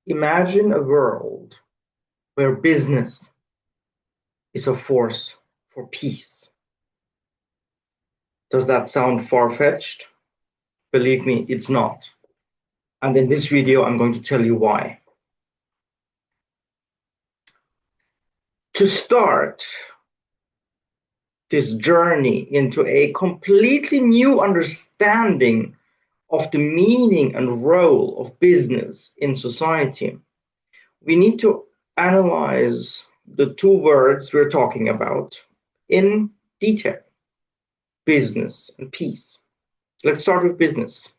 Imagine a world where business is a force for peace. Does that sound far-fetched? Believe me, it's not. And in this video, I'm going to tell you why. To start this journey into a completely new understanding of the meaning and role of business in society, we need to analyze the two words we're talking about in detail: business and peace. Let's start with business.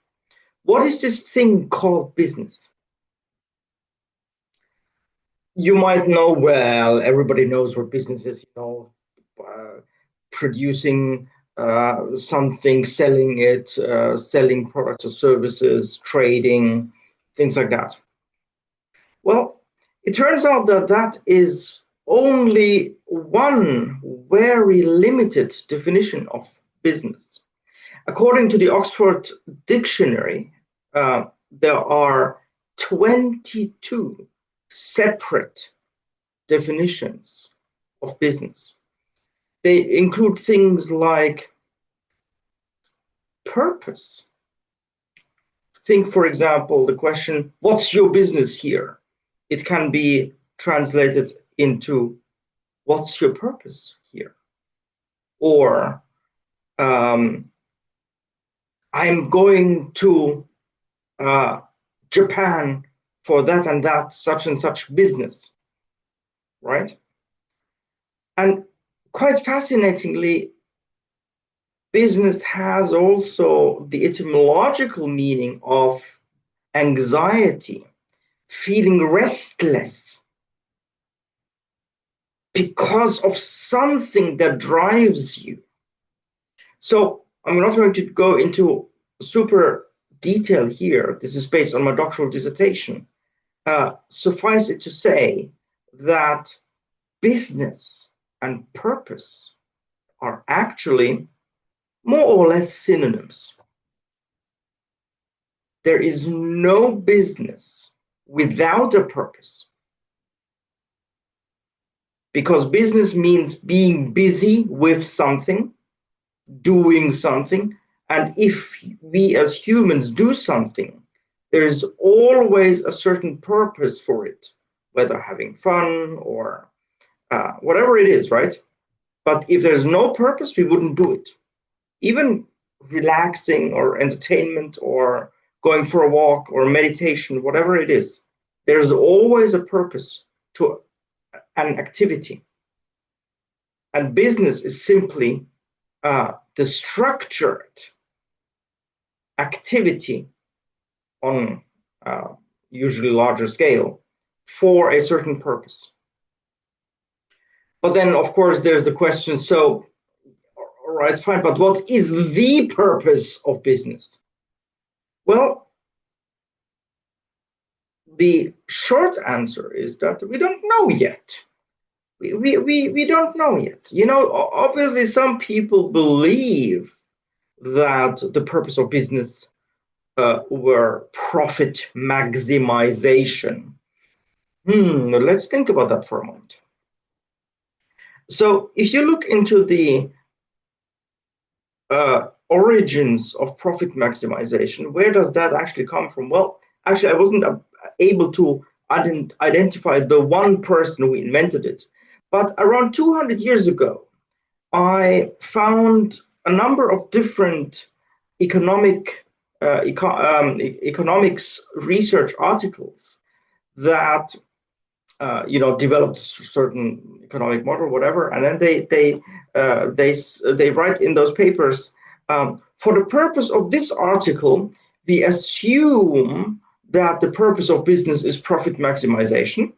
What is this thing called business? You might know, well, everybody knows what business is, producing something, selling it, selling products or services, trading, things like that. Well, it turns out that that is only one very limited definition of business. According to the Oxford Dictionary, there are 22 separate definitions of business. They include things like purpose. Think, for example, the question, what's your business here? It can be translated into, what's your purpose here? Or, I'm going to Japan for that and that, such and such business, right? And quite fascinatingly, business has also the etymological meaning of anxiety, feeling restless because of something that drives you. So I'm not going to go into super detail here. This is based on my doctoral dissertation. Suffice it to say that business and purpose are actually more or less synonyms. There is no business without a purpose, because business means being busy with something, doing something, and if we as humans do something, there is always a certain purpose for it, whether having fun or whatever it is, right? But if there's no purpose, we wouldn't do it. Even relaxing or entertainment or going for a walk or meditation, whatever it is, there's always a purpose to an activity. And business is simply the structured activity on usually larger scale for a certain purpose. But then, of course, there's the question, so, all right, fine, but what is the purpose of business? Well, the short answer is that we don't know yet. We don't know yet. You know, obviously, some people believe that the purpose of business were profit maximization. Let's think about that for a moment. So if you look into the origins of profit maximization, where does that actually come from? Well, actually, I wasn't able to identify the one person who invented it. But around 200 years ago, I found a number of different economics research articles that developed a certain economic model, whatever, and then they write in those papers, for the purpose of this article, we assume that the purpose of business is profit maximization.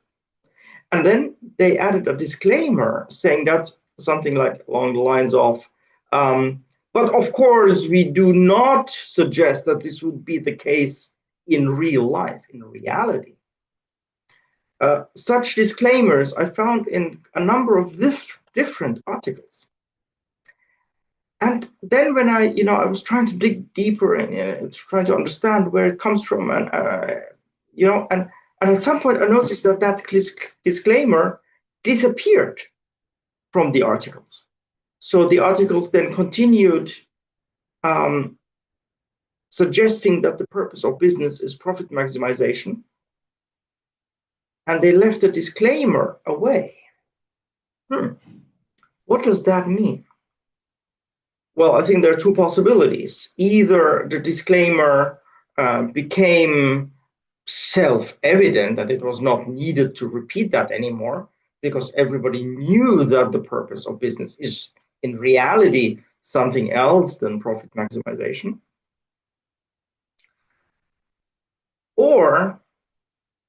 And then they added a disclaimer saying that something like along the lines of, but of course, we do not suggest that this would be the case in real life, in reality. Such disclaimers I found in a number of different articles. And then when I was trying to dig deeper and trying to understand where it comes from, and And at some point, I noticed that that disclaimer disappeared from the articles. So the articles then continued suggesting that the purpose of business is profit maximization, and they left a disclaimer away. What does that mean? Well, I think there are two possibilities. Either the disclaimer became self-evident that it was not needed to repeat that anymore, because everybody knew that the purpose of business is in reality something else than profit maximization. Or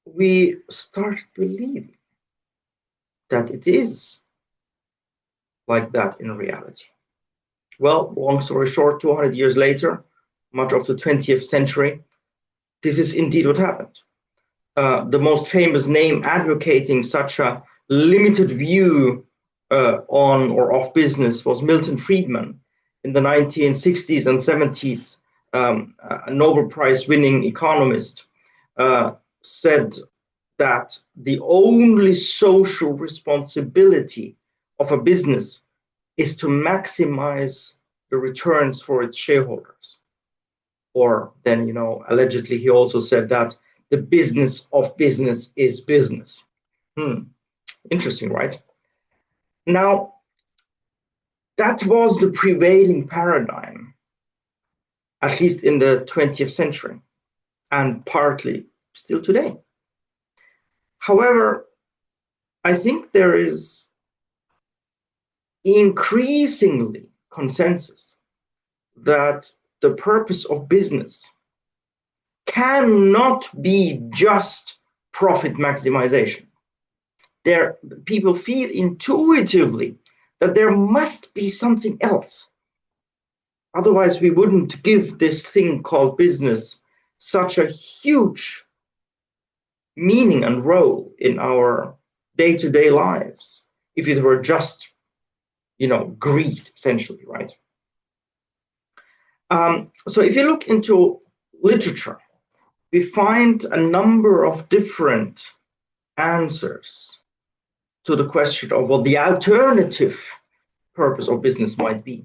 we start believing that it is like that in reality. Well, long story short, 200 years later, much of the 20th century, this is indeed what happened. The most famous name advocating such a limited view on or of business was Milton Friedman. In the 1960s and 70s, a Nobel Prize winning economist said that the only social responsibility of a business is to maximize the returns for its shareholders. Or then, allegedly, he also said that the business of business is business. Interesting, right? Now, that was the prevailing paradigm, at least in the 20th century, and partly still today. However, I think there is increasingly consensus that the purpose of business cannot be just profit maximization. People feel intuitively that there must be something else. Otherwise, we wouldn't give this thing called business such a huge meaning and role in our day-to-day lives if it were just, greed, essentially, right? So if you look into literature, we find a number of different answers to the question of what the alternative purpose of business might be.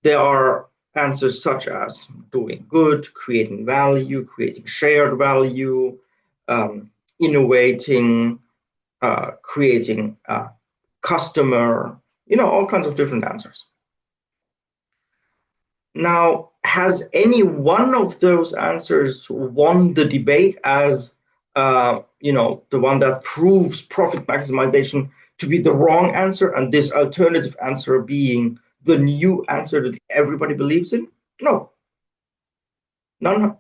There are answers such as doing good, creating value, creating shared value, innovating, creating a customer, all kinds of different answers. Now, has any one of those answers won the debate as the one that proves profit maximization to be the wrong answer, and this alternative answer being the new answer that everybody believes in? No. None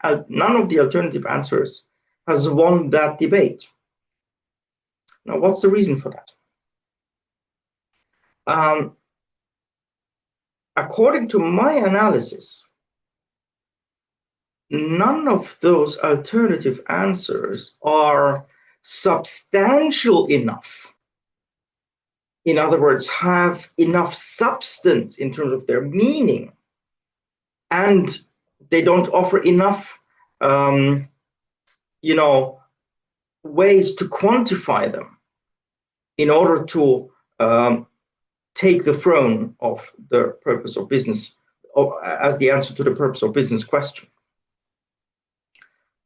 of the alternative answers has won that debate. Now, what's the reason for that? According to my analysis, none of those alternative answers are substantial enough. In other words, have enough substance in terms of their meaning, and they don't offer enough, ways to quantify them in order to take the throne of the purpose of business as the answer to the purpose of business question.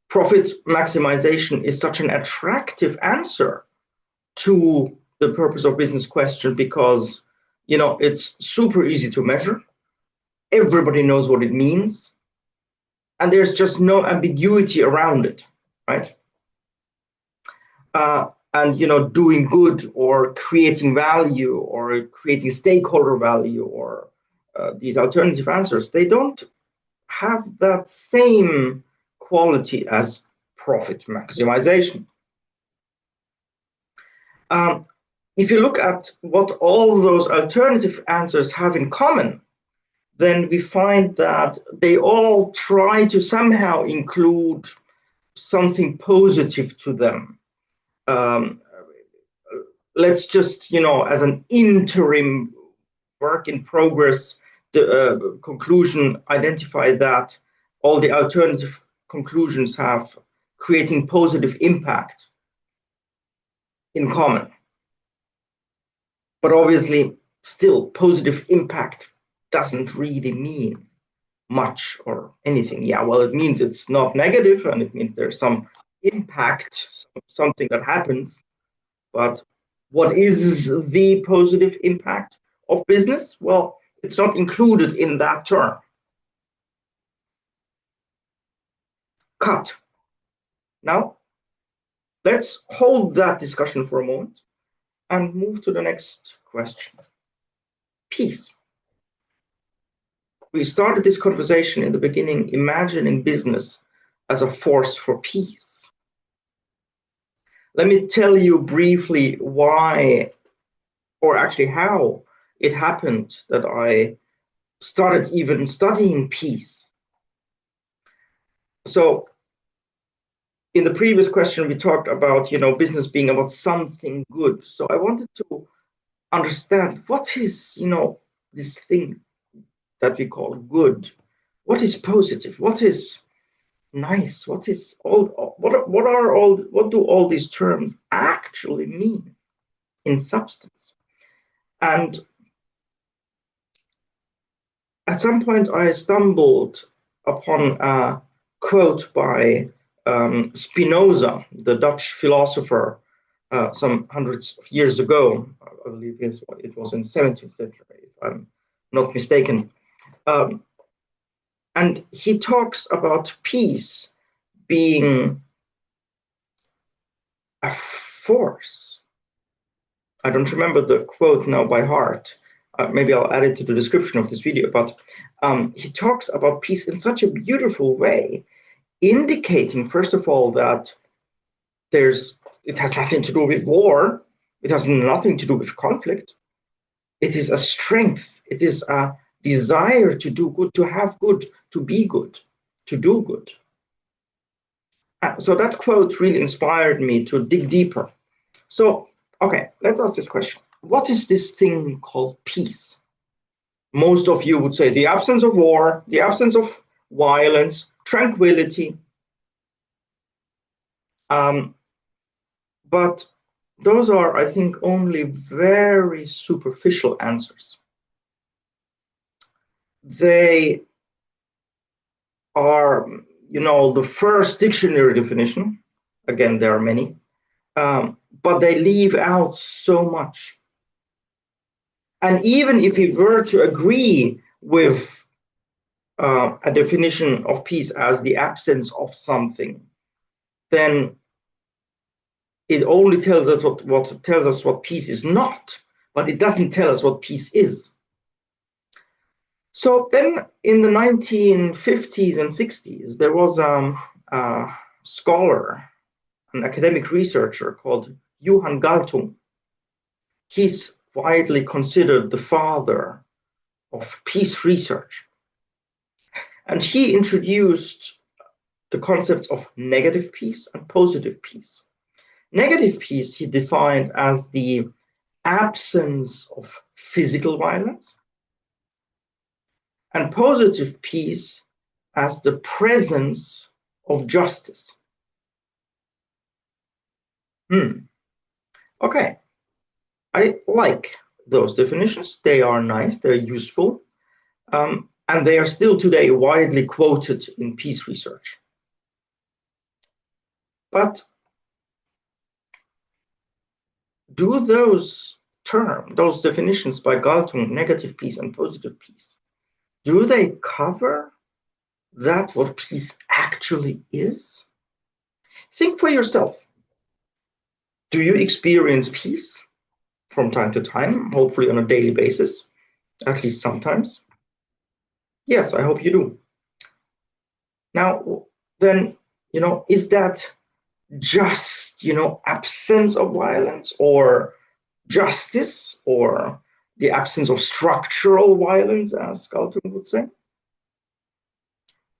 Profit maximization is such an attractive answer to the purpose of business question because, it's super easy to measure. Everybody knows what it means. And there's just no ambiguity around it, right? And doing good or creating value or creating stakeholder value or these alternative answers, they don't have that same quality as profit maximization. If you look at what all those alternative answers have in common, then we find that they all try to somehow include something positive to them. Let's just, as an interim work in progress, the conclusion identify that all the alternative conclusions have creating positive impact in common. But obviously, still, positive impact doesn't really mean much or anything. Yeah, well, it means it's not negative, and it means there's some impact, something that happens. But what is the positive impact of business? Well, it's not included in that term. Cut. Now, let's hold that discussion for a moment and move to the next question. Peace. We started this conversation in the beginning imagining business as a force for peace. Let me tell you briefly why, or actually how it happened that I started even studying peace. So in the previous question, we talked about, business being about something good. So I wanted to understand what is, this thing that we call good. What is positive? What is nice? What do all these terms actually mean in substance? And at some point I stumbled upon a quote by Spinoza, the Dutch philosopher, some hundreds of years ago. I believe it was in the 17th century, if I'm not mistaken. And he talks about peace being a force. I don't remember the quote now by heart. Maybe I'll add it to the description of this video. But he talks about peace in such a beautiful way, indicating, first of all, that it has nothing to do with war. It has nothing to do with conflict. It is a strength. It is a desire to do good, to have good, to be good, to do good. So that quote really inspired me to dig deeper. So, okay, let's ask this question. What is this thing called peace? Most of you would say the absence of war, the absence of violence, tranquility. But those are, I think, only very superficial answers. They are, the first dictionary definition. Again, there are many, but they leave out so much. And even if we were to agree with a definition of peace as the absence of something, then it only tells us what peace is not, but it doesn't tell us what peace is. So then in the 1950s and 60s, there was a scholar, an academic researcher called Johan Galtung. He's widely considered the father of peace research. And he introduced the concepts of negative peace and positive peace. Negative peace he defined as the absence of physical violence, and positive peace as the presence of justice. Okay, I like those definitions. They are nice, they're useful, and they are still today widely quoted in peace research. But do those definitions by Galtung, negative peace and positive peace, do they cover that what peace actually is? Think for yourself. Do you experience peace from time to time, hopefully on a daily basis, at least sometimes? Yes, I hope you do. Now, then, is that just, absence of violence or justice or the absence of structural violence, as Galtung would say?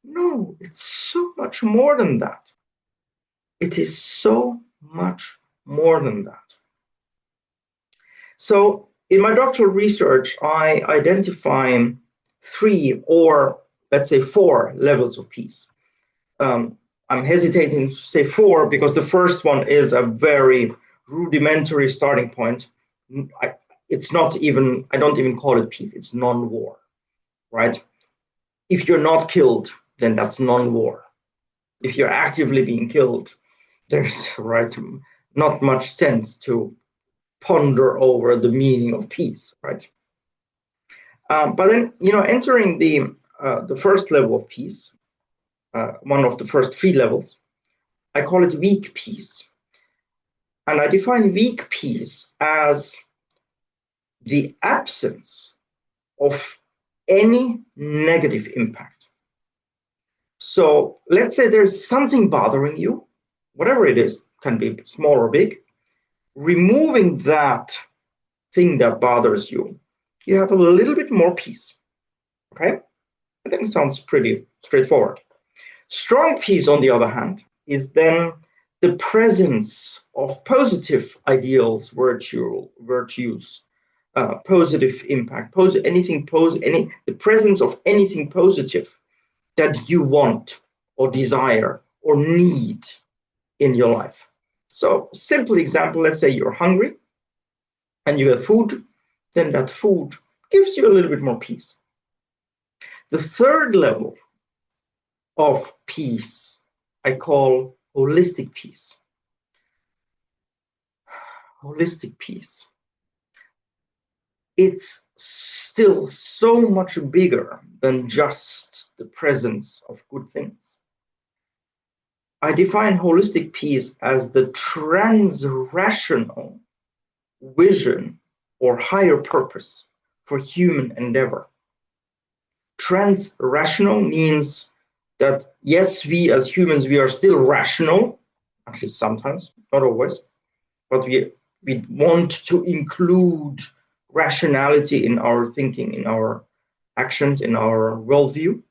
No, it's so much more than that. It is so much more than that. So in my doctoral research, I identify 3 or let's say 4 levels of peace. I'm hesitating to say 4 because the first one is a very rudimentary starting point. It's not even, I don't even call it peace, it's non-war, right? If you're not killed, then that's non-war. If you're actively being killed, there's right not much sense to ponder over the meaning of peace, right? But then, entering the first level of peace, one of the first 3 levels, I call it weak peace. And I define weak peace as the absence of any negative impact. So let's say there's something bothering you, whatever it is, can be small or big. Removing that thing that bothers you, you have a little bit more peace. Okay? I think it sounds pretty straightforward. Strong peace, on the other hand, is then the presence of positive ideals, virtues, positive impact, the presence of anything positive that you want or desire or need in your life. So, simple example, let's say you're hungry and you have food, then that food gives you a little bit more peace. The third level of peace I call holistic peace. Holistic peace. It's still so much bigger than just the presence of good things. I define holistic peace as the trans-rational vision or higher purpose for human endeavor. Trans-rational means that, yes, we as humans, we are still rational, at least sometimes, not always, but we want to include rationality in our thinking, in our actions, in our worldview.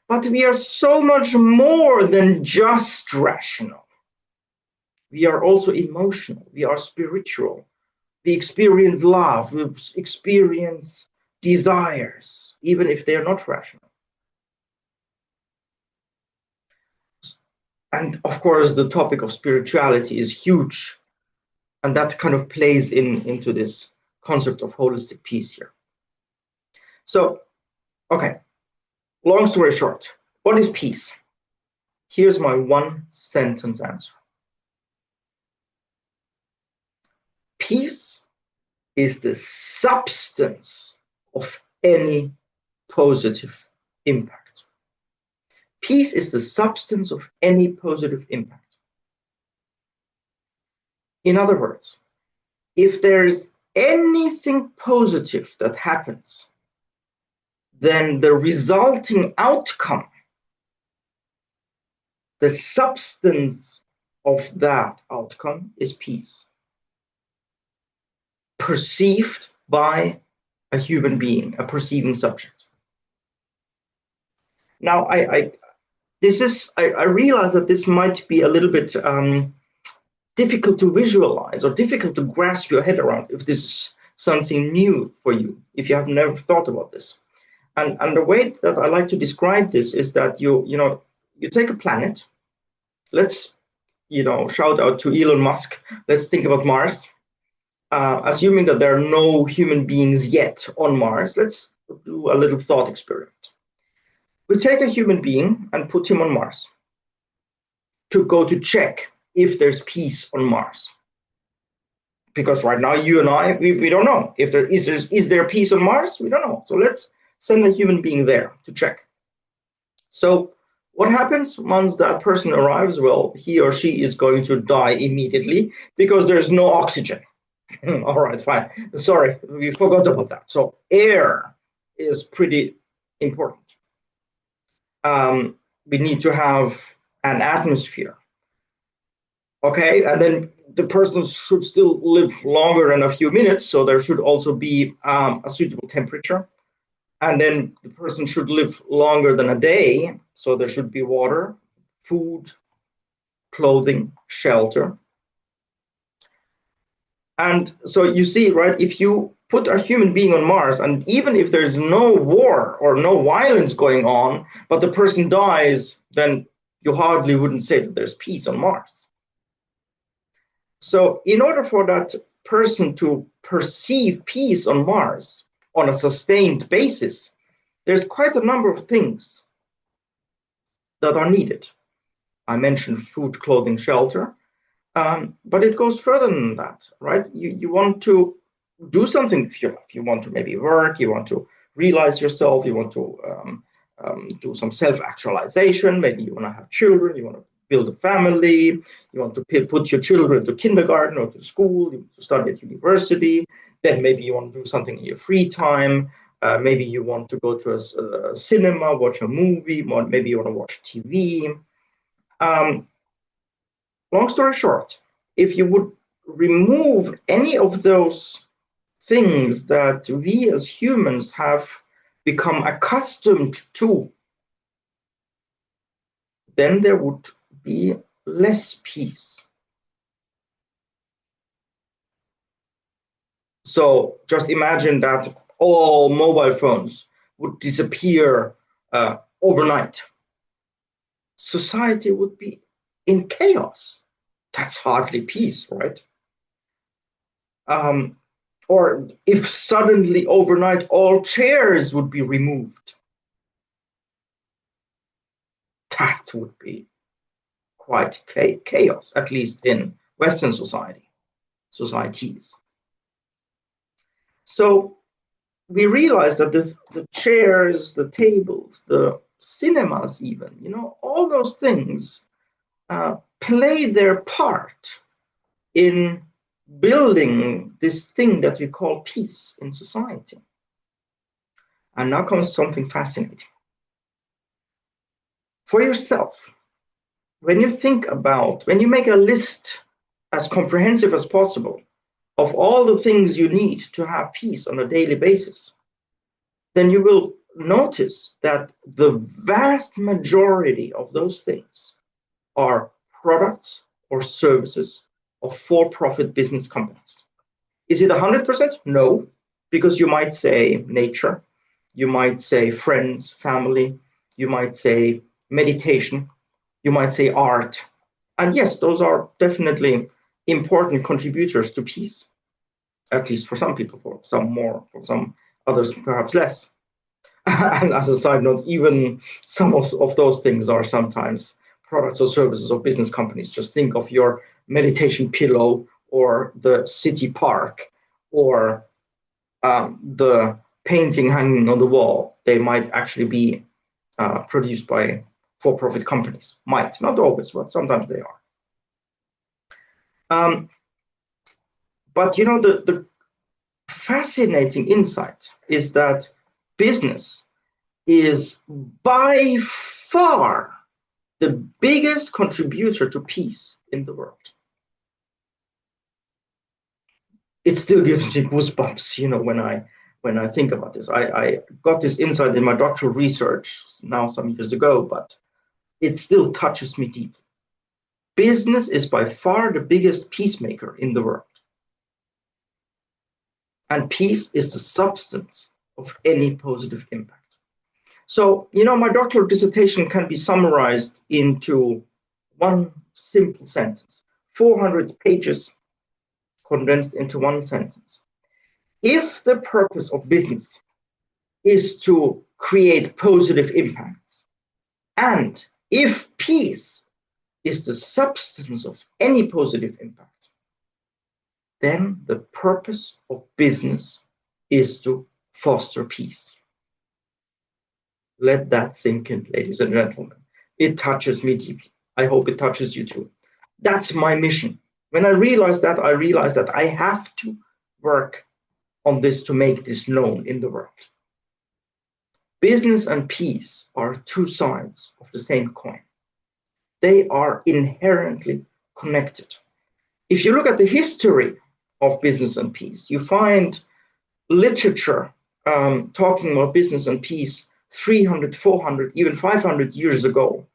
But we are so much more than just rational. We are also emotional, we are spiritual, we experience love, we experience desires, even if they are not rational. And of course, the topic of spirituality is huge, and that kind of plays into this concept of holistic peace here. So, okay, long story short, what is peace? Here's my 1-sentence answer. Peace is the substance of any positive impact. Peace is the substance of any positive impact. In other words, if there's anything positive that happens, then the resulting outcome, the substance of that outcome is peace, perceived by a human being, a perceiving subject. Now, I realize that this might be a little bit difficult to visualize or difficult to grasp your head around if this is something new for you, if you have never thought about this. And the way that I like to describe this is that you take a planet. Let's shout out to Elon Musk. Let's think about Mars. Assuming that there are no human beings yet on Mars, let's do a little thought experiment. We take a human being and put him on Mars to go to check if there's peace on Mars. Because right now, you and I, we don't know if there is there peace on Mars. We don't know. So let's send a human being there to check. So what happens once that person arrives? Well, he or she is going to die immediately because there's no oxygen. All right, fine. Sorry, we forgot about that. So air is pretty important. We need to have an atmosphere. Okay, and then the person should still live longer than a few minutes, so there should also be a suitable temperature. And then the person should live longer than a day, so there should be water, food, clothing, shelter. And so you see, right, if you put a human being on Mars, and even if there's no war or no violence going on, but the person dies, then you hardly wouldn't say that there's peace on Mars. So in order for that person to perceive peace on Mars on a sustained basis, there's quite a number of things that are needed. I mentioned food, clothing, shelter, but it goes further than that, right? You want to do something if you want to maybe work, you want to realize yourself, you want to do some self-actualization, maybe you want to have children, you want to build a family, you want to put your children to kindergarten or to school, you want to study at university, then maybe you want to do something in your free time, maybe you want to go to a cinema, watch a movie, maybe you want to watch TV. Long story short, if you would remove any of those things that we as humans have become accustomed to, then there would be less peace. So just imagine that all mobile phones would disappear overnight. Society would be in chaos. That's hardly peace, right? Or if suddenly overnight all chairs would be removed, that would be quite chaos, at least in Western societies. So we realized that the chairs, the tables, the cinemas even, all those things play their part in building this thing that we call peace in society. And now comes something fascinating. For yourself, when you make a list as comprehensive as possible of all the things you need to have peace on a daily basis, then you will notice that the vast majority of those things are products or services of for-profit business companies. Is it 100%? No, because you might say nature, you might say friends, family, you might say meditation, you might say art. And yes, those are definitely important contributors to peace, at least for some people, for some more, for some others perhaps less. And as a side note, even some of those things are sometimes products or services of business companies. Just think of your meditation pillow or the city park or the painting hanging on the wall. They might actually be produced by for-profit companies. Might, not always, but sometimes they are. But the fascinating insight is that business is by far the biggest contributor to peace in the world. It still gives me goosebumps, when I think about this. I got this insight in my doctoral research now some years ago, but it still touches me deeply. Business is by far the biggest peacemaker in the world. And peace is the substance of any positive impact. So, my doctoral dissertation can be summarized into one simple sentence, 400 pages condensed into one sentence. If the purpose of business is to create positive impacts, and if peace is the substance of any positive impact, then the purpose of business is to foster peace. Let that sink in, ladies and gentlemen. It touches me deeply. I hope it touches you too. That's my mission. When I realized that I have to work on this to make this known in the world. Business and peace are two sides of the same coin. They are inherently connected. If you look at the history of business and peace, you find literature talking about business and peace 300, 400, even 500 years ago.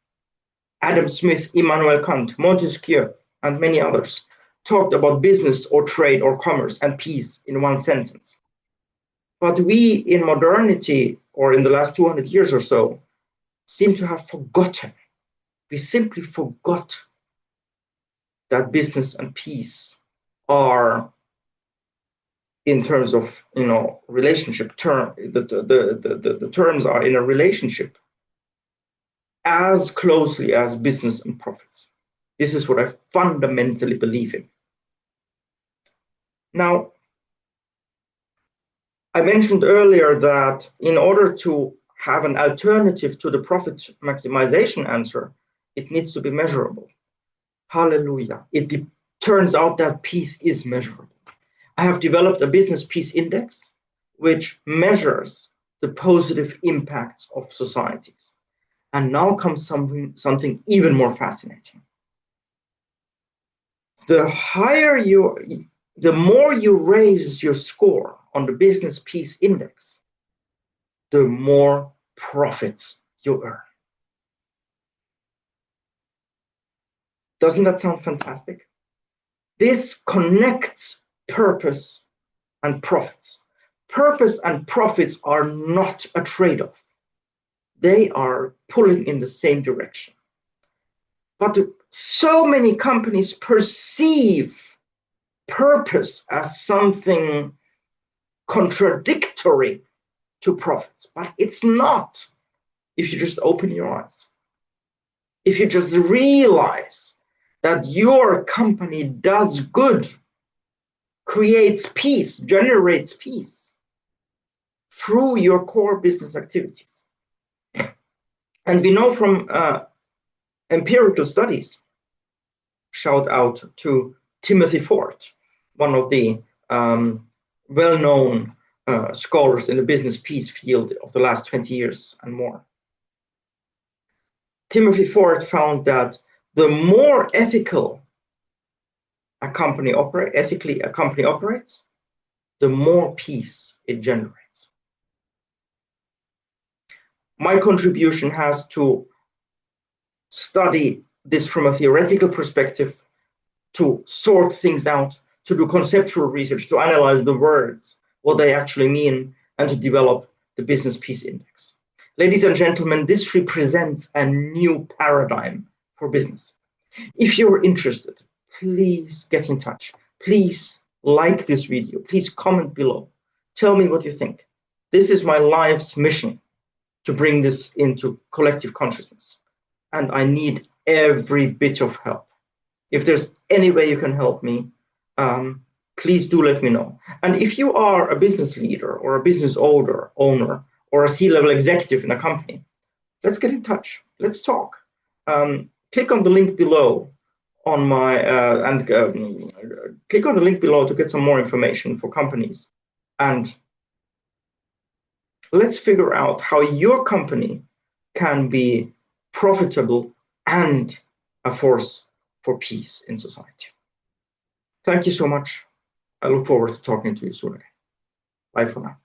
Adam Smith, Immanuel Kant, Montesquieu, and many others talked about business or trade or commerce and peace in one sentence. But we in modernity, or in the last 200 years or so, seem to have forgotten We simply forgot that business and peace are, in terms of relationship term, the terms are in a relationship as closely as business and profits. This is what I fundamentally believe in. Now, I mentioned earlier that in order to have an alternative to the profit maximization answer, it needs to be measurable. Hallelujah. It turns out that peace is measurable. I have developed a business peace index, which measures the positive impacts of societies. And now comes something even more fascinating. The more you raise your score on the business peace index, the more profits you earn. Doesn't that sound fantastic? This connects purpose and profits. Purpose and profits are not a trade-off. They are pulling in the same direction. But so many companies perceive purpose as something contradictory to profits, but it's not. If you just open your eyes, if you just realize that your company does good, creates peace, generates peace through your core business activities. And we know from empirical studies, shout out to Timothy Ford, one of the well-known scholars in the business peace field of the last 20 years and more. Timothy Ford found that the more ethically a company operates, the more peace it generates. My contribution has to study this from a theoretical perspective, to sort things out, to do conceptual research, to analyze the words, what they actually mean, and to develop the business peace index. Ladies and gentlemen, this represents a new paradigm for business. If you're interested, please get in touch. Please like this video. Please comment below. Tell me what you think. This is my life's mission, to bring this into collective consciousness. And I need every bit of help. If there's any way you can help me, please do let me know. And if you are a business leader or a business owner or a C-level executive in a company, let's get in touch. Let's talk. Click on the link below on my click on the link below to get some more information for companies, and let's figure out how your company can be profitable and a force for peace in society. Thank you so much. I look forward to talking to you soon again. Bye for now.